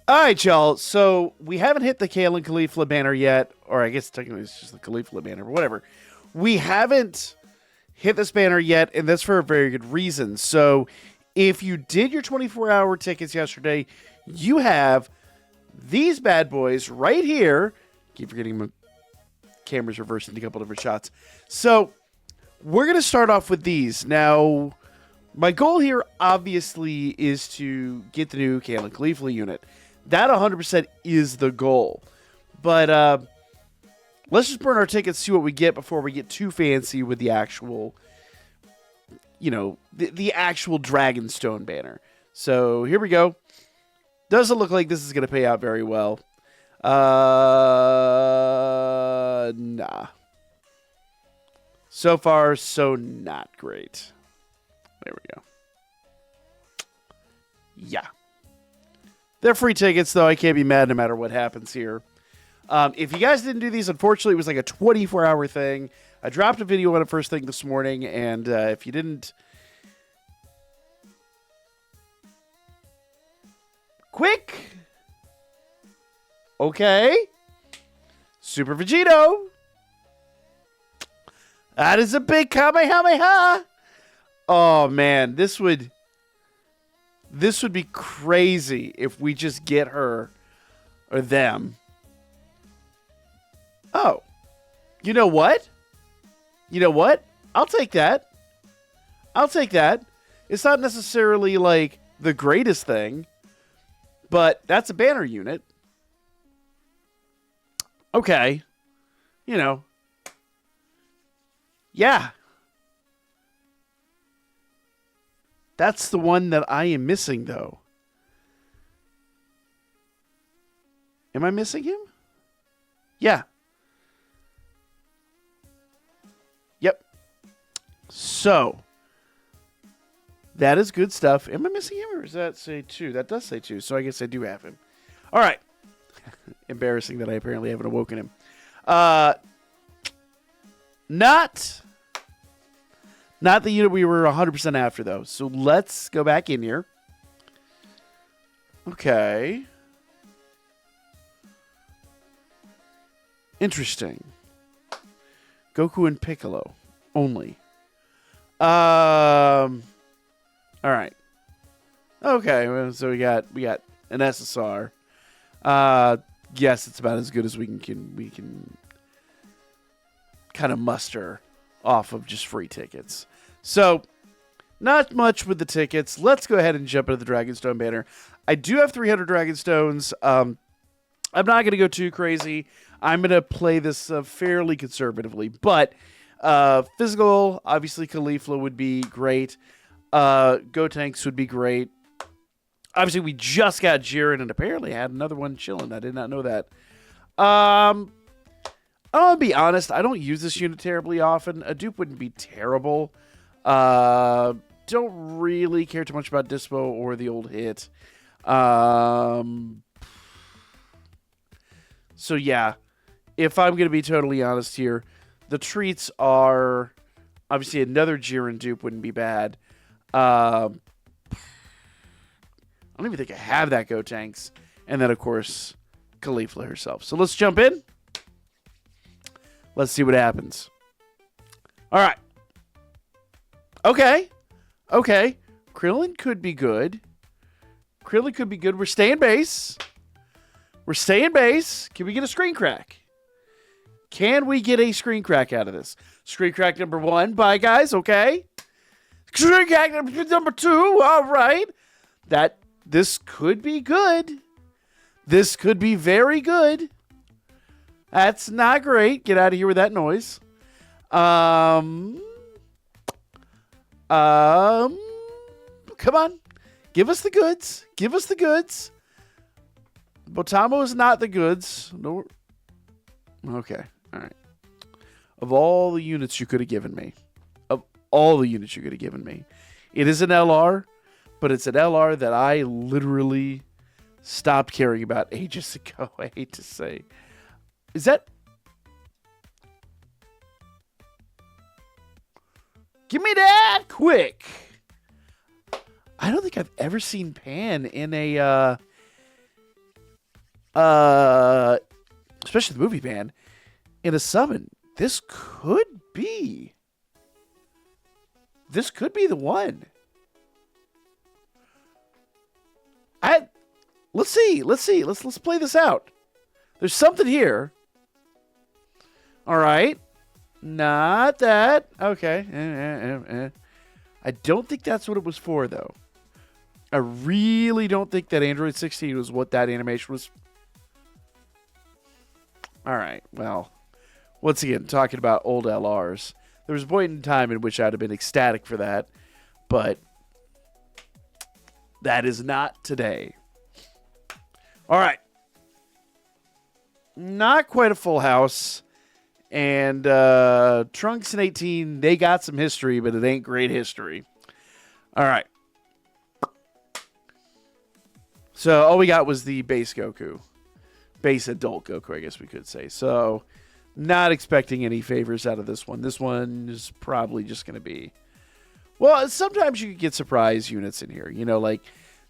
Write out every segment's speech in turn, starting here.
All right, y'all. So we haven't hit the Kale and Caulifla banner yet, or I guess technically it's just the Caulifla banner, but whatever. We haven't hit this banner yet, and that's for a very good reason. So if you did your 24-hour tickets yesterday, you have these bad boys right here. Keep forgetting my camera's reversed into a couple different shots. So we're going to start off with these. Now, my goal here, obviously, is to get the new Kale and Caulifla unit. That 100% is the goal. But let's just burn our tickets, see what we get before we get too fancy with the actual, the actual Dragonstone banner. So here we go. Doesn't look like this is going to pay out very well. Nah. So far, so not great. There we go. Yeah. They're free tickets, though. I can't be mad no matter what happens here. If you guys didn't do these, unfortunately, it was like a 24-hour thing. I dropped a video on it first thing this morning, and if you didn't... Quick! Okay. Super Vegito. That is a big Kamehameha. Oh, man. This would be crazy if we just get her or them. Oh. You know what? I'll take that. It's not necessarily like the greatest thing, but that's a banner unit. Okay. Yeah. That's the one that I am missing, though. Am I missing him? Yeah. Yep. So, that is good stuff. Am I missing him, or does that say 2? That does say 2, so I guess I do have him. All right. Embarrassing that I apparently haven't awoken him. Not the unit we were 100% after, though. So let's go back in here. Okay. Interesting. Goku and Piccolo only. All right. Okay, well, so we got an SSR. Yes, it's about as good as we can kind of muster off of just free tickets. So, not much with the tickets. Let's go ahead and jump into the Dragonstone banner. I do have 300 Dragonstones. I'm not going to go too crazy. I'm going to play this fairly conservatively. But physical, obviously, Caulifla would be great. Gotenks would be great. Obviously, we just got Jiren and apparently had another one chilling. I did not know that. I'm going to be honest. I don't use this unit terribly often. A dupe wouldn't be terrible. Don't really care too much about Dispo or the old hit. So, yeah. If I'm going to be totally honest here, the treats are... Obviously, another Jiren dupe wouldn't be bad. I don't even think I have that Gotenks. And then, of course, Caulifla herself. So let's jump in. Let's see what happens. All right. Okay. Krillin could be good. We're staying base. Can we get a screen crack? Can we get a screen crack out of this? Screen crack number 1. Bye, guys. Okay. Screen crack number 2. All right. This could be good. This could be very good. That's not great. Get out of here with that noise. Come on. Give us the goods. Botamo is not the goods. No. Okay. All right. Of all the units you could have given me. It is an LR, but it's an LR that I literally stopped caring about ages ago. I hate to say. Is that... Give me that quick. I don't think I've ever seen Pan in a especially the movie ban, in a summon, this could be the one. Let's see. Let's play this out. There's something here. All right. Not that. Okay. I don't think that's what it was for, though. I really don't think that Android 16 was what that animation was. All right. Well, once again, talking about old LRs. There was a point in time in which I'd have been ecstatic for that, but that is not today. All right. Not quite a full house. And Trunks and 18, they got some history, but it ain't great history. All right. So all we got was the base Goku. Base adult Goku, I guess we could say. So not expecting any favors out of this one. This one is probably just going to be... Well, sometimes you can get surprise units in here. You know, like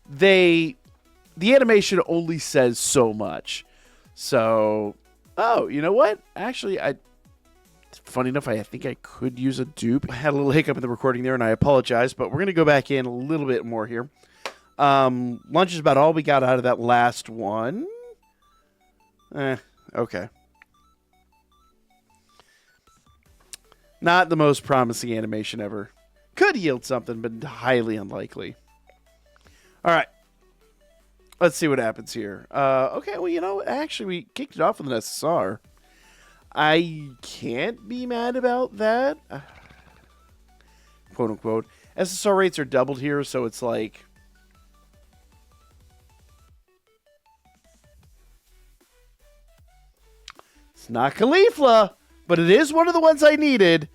the animation only says so much. So, oh, you know what? Actually, funny enough, I think I could use a dupe. I had a little hiccup in the recording there, and I apologize, but we're going to go back in a little bit more here. Lunch is about all we got out of that last one. Okay. Not the most promising animation ever. Could yield something, but highly unlikely. All right. Let's see what happens here. Okay, well, you know, actually, we kicked it off with an SSR. I can't be mad about that. Quote unquote. SSR rates are doubled here, so it's like... It's not Caulifla, but it is one of the ones I needed.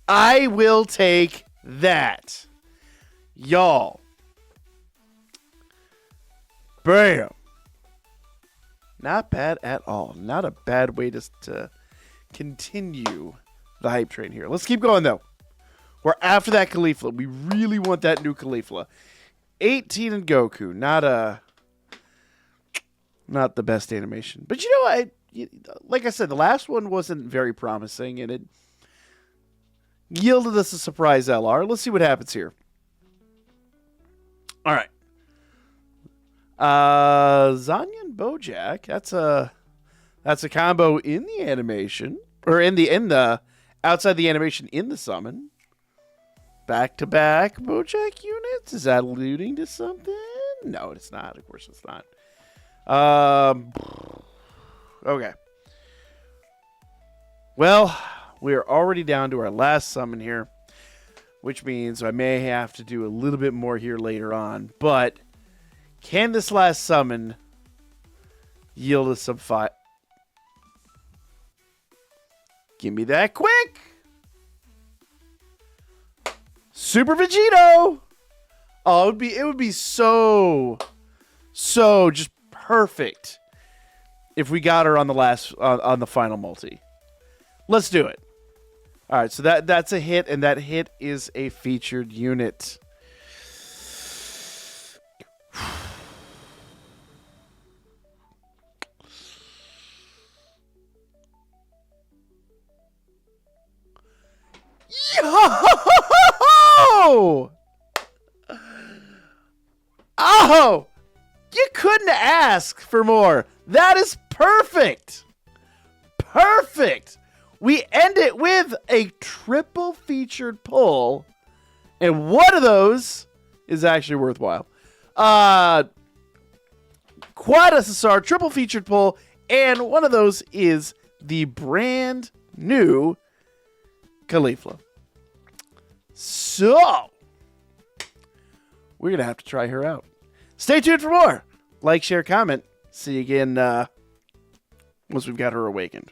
I will take that. Y'all. Bam. Not bad at all. Not a bad way to continue the hype train here. Let's keep going, though. We're after that Caulifla. We really want that new Caulifla. 18 and Goku. Not the best animation. But you know, like I said, the last one wasn't very promising, and it yielded us a surprise LR. Let's see what happens here. All right. Zanya and Bojack. That's a combo in the animation, or in the outside the animation in the summon. Back to back Bojack units. Is that alluding to something? No, it's not. Of course, it's not. Okay. Well, we are already down to our last summon here, which means I may have to do a little bit more here later on. But can this last summon yield us some fight? Give me that quick! Super Vegito! Oh, it would be so just perfect if we got her on the on the final multi. Let's do it. All right, so that's a hit, and that hit is a featured unit. Yo! Oh! You couldn't ask for more. That is perfect. Perfect. We end it with a triple featured pull, and one of those is actually worthwhile. Quad SSR, triple featured pull, and one of those is the brand new Caulifla. So, we're going to have to try her out. Stay tuned for more. Like, share, comment. See you again once we've got her awakened.